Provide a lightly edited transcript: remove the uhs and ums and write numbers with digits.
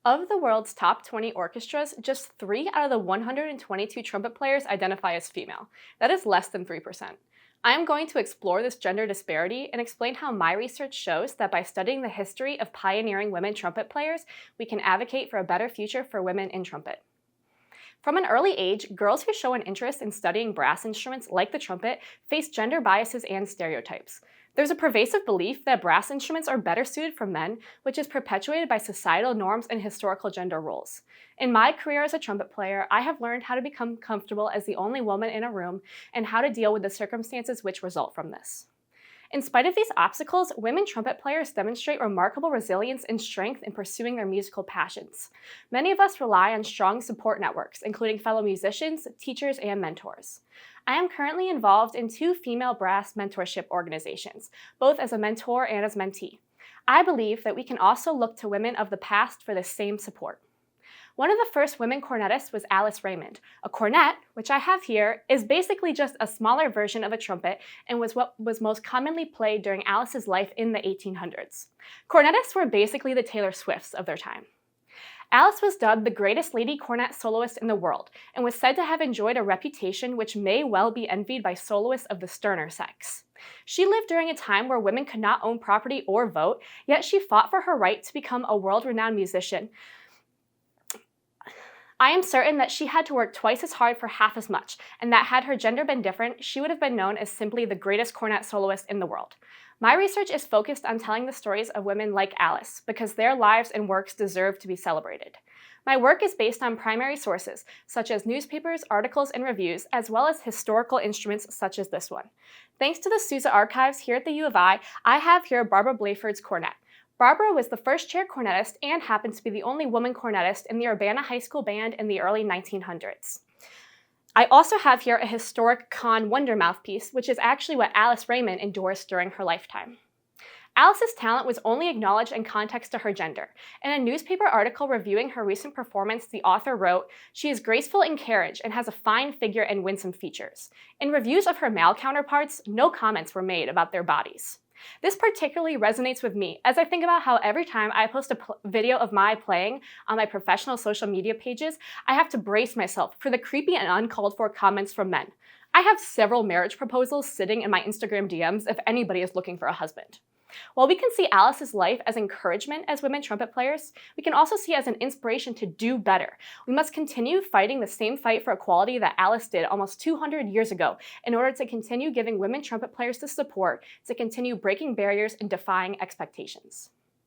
Of the world's top 20 orchestras, just 3 out of the 122 trumpet players identify as female. That is less than 3%. I am going to explore this gender disparity and explain how my research shows that by studying the history of pioneering women trumpet players, we can advocate for a better future for women in trumpet. From an early age, girls who show an interest in studying brass instruments like the trumpet face gender biases and stereotypes. There's a pervasive belief that brass instruments are better suited for men, which is perpetuated by societal norms and historical gender roles. In my career as a trumpet player, I have learned how to become comfortable as the only woman in a room and how to deal with the circumstances which result from this. In spite of these obstacles, women trumpet players demonstrate remarkable resilience and strength in pursuing their musical passions. Many of us rely on strong support networks, including fellow musicians, teachers, and mentors. I am currently involved in 2 female brass mentorship organizations, both as a mentor and as mentee. I believe that we can also look to women of the past for the same support. One of the first women cornetists was Alice Raymond. A cornet, which I have here, is basically just a smaller version of a trumpet and was what was most commonly played during Alice's life in the 1800s. Cornetists were basically the Taylor Swifts of their time. Alice was dubbed the greatest lady cornet soloist in the world and was said to have enjoyed a reputation which may well be envied by soloists of the sterner sex. She lived during a time where women could not own property or vote, yet she fought for her right to become a world-renowned musician. I am certain that she had to work twice as hard for half as much, and that had her gender been different, she would have been known as simply the greatest cornet soloist in the world. My research is focused on telling the stories of women like Alice, because their lives and works deserve to be celebrated. My work is based on primary sources, such as newspapers, articles, and reviews, as well as historical instruments such as this one. Thanks to the Sousa archives here at the U of I have here Barbara Blayford's cornet. Barbara was the first chair cornetist and happens to be the only woman cornetist in the Urbana High School Band in the early 1900s. I also have here a historic Conn Wonder mouthpiece, which is actually what Alice Raymond endorsed during her lifetime. Alice's talent was only acknowledged in context to her gender. In a newspaper article reviewing her recent performance, the author wrote, "She is graceful in carriage and has a fine figure and winsome features." In reviews of her male counterparts, no comments were made about their bodies. This particularly resonates with me as I think about how every time I post a video of my playing on my professional social media pages, I have to brace myself for the creepy and uncalled for comments from men. I have several marriage proposals sitting in my Instagram DMs if anybody is looking for a husband. While we can see Alice's life as encouragement as women trumpet players, we can also see it as an inspiration to do better. We must continue fighting the same fight for equality that Alice did almost 200 years ago in order to continue giving women trumpet players the support to continue breaking barriers and defying expectations.